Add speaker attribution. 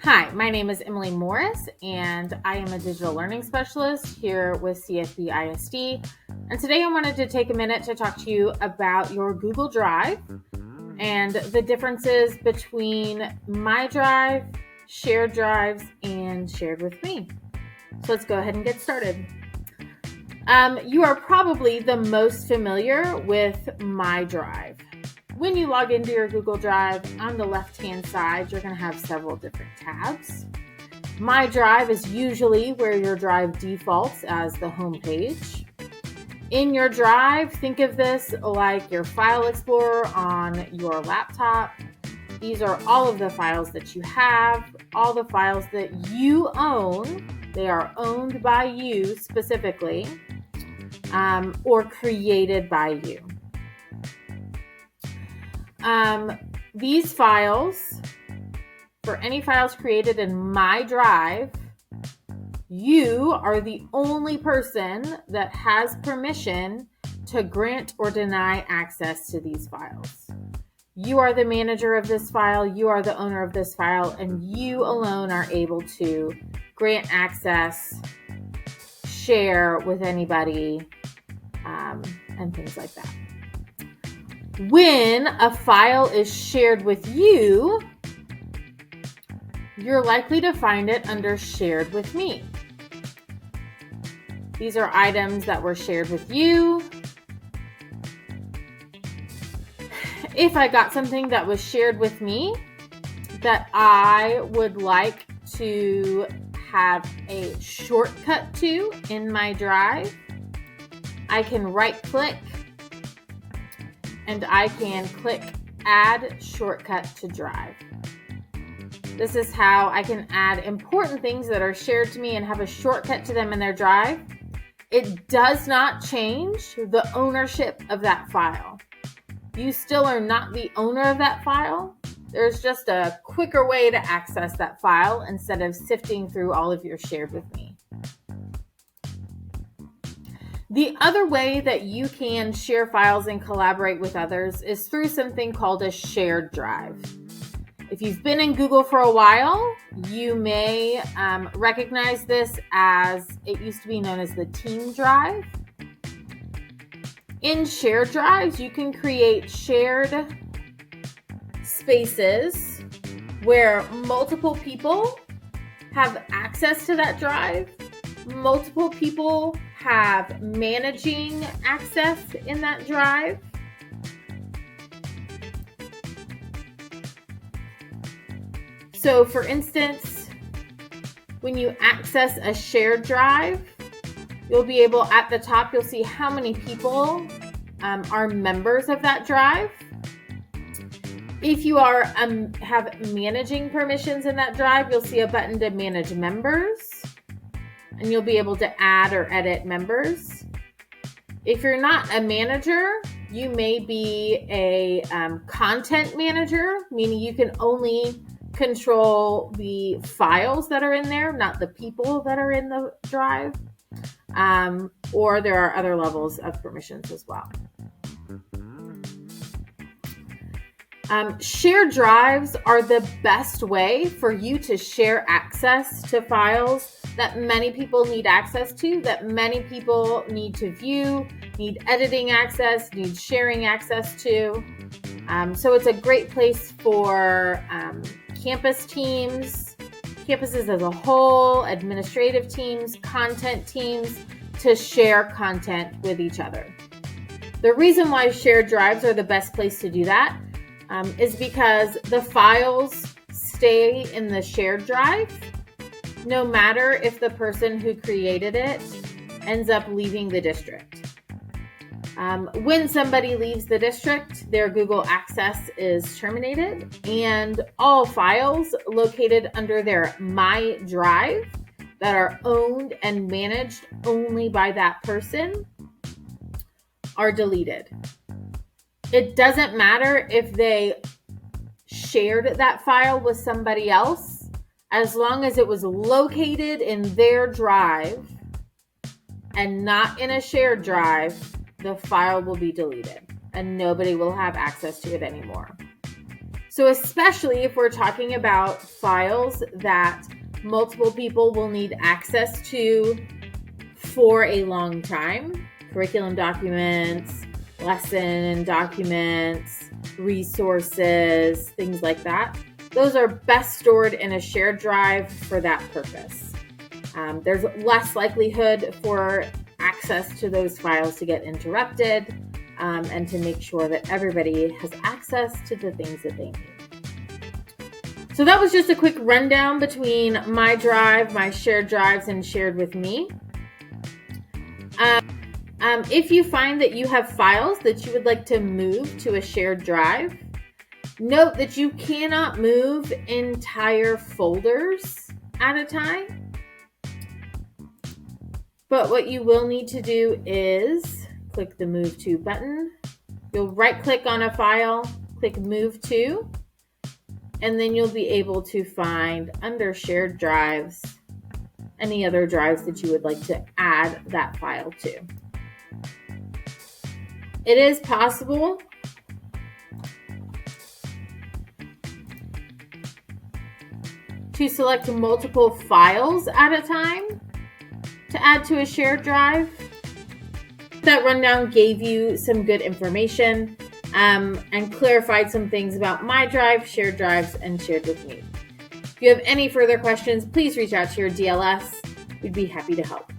Speaker 1: Hi, my name is Emily Morris, and I am a digital learning specialist here with CFB ISD. And today I wanted to take a minute to talk to you about your Google Drive and the differences between My Drive, Shared Drives, and Shared with Me. So let's go ahead and get started. You are probably the most familiar with My Drive. When you log into your Google Drive, on the left-hand side, you're going to have several different tabs. My Drive is usually where your drive defaults as the home page. In your drive, think of this like your file explorer on your laptop. These are all of the files that you have, all the files that you own. They are owned by you specifically, or created by you. These files, for any files created in My Drive, you are the only person that has permission to grant or deny access to these files. You are the manager of this file, you are the owner of this file, and you alone are able to grant access, share with anybody, and things like that. When a file is shared with you, you're likely to find it under Shared with Me. These are items that were shared with you. If I got something that was shared with me that I would like to have a shortcut to in my drive, I can right-click and I can click Add Shortcut to Drive. This is how I can add important things that are shared to me and have a shortcut to them in their drive. It does not change the ownership of that file. You still are not the owner of that file. There's just a quicker way to access that file instead of sifting through all of your shared with me. The other way that you can share files and collaborate with others is through something called a shared drive. If you've been in Google for a while, you may recognize this as it used to be known as the Team Drive. In shared drives, you can create shared spaces where multiple people have access to that drive. Multiple people have managing access in that drive. So for instance, when you access a shared drive, you'll be able, at the top, you'll see how many people are members of that drive. If you are have managing permissions in that drive, you'll see a button to manage members, and you'll be able to add or edit members. If you're not a manager, you may be a content manager, meaning you can only control the files that are in there, not the people that are in the drive. Or there are other levels of permissions as well. Shared drives are the best way for you to share access to files that many people need access to, that many people need to view, need editing access, need sharing access to. So it's a great place for campus teams, campuses as a whole, administrative teams, content teams, to share content with each other. The reason why shared drives are the best place to do that is because the files stay in the shared drive, no matter if the person who created it ends up leaving the district. When somebody leaves the district, their Google access is terminated, and all files located under their My Drive that are owned and managed only by that person are deleted. It doesn't matter if they shared that file with somebody else, as long as it was located in their drive and not in a shared drive, the file will be deleted and nobody will have access to it anymore. So especially if we're talking about files that multiple people will need access to for a long time, curriculum documents, lesson documents, resources, things like that. Those are best stored in a shared drive for that purpose. There's less likelihood for access to those files to get interrupted, and to make sure that everybody has access to the things that they need. So that was just a quick rundown between my drive, my shared drives, and shared with me. If you find that you have files that you would like to move to a shared drive, note that you cannot move entire folders at a time. But what you will need to do is click the Move To button. You'll right-click on a file, click Move To, and then you'll be able to find under Shared Drives any other drives that you would like to add that file to. It is possible to select multiple files at a time to add to a shared drive. That rundown gave you some good information and clarified some things about my drive, shared drives, and shared with me. If you have any further questions, please reach out to your DLS. We'd be happy to help.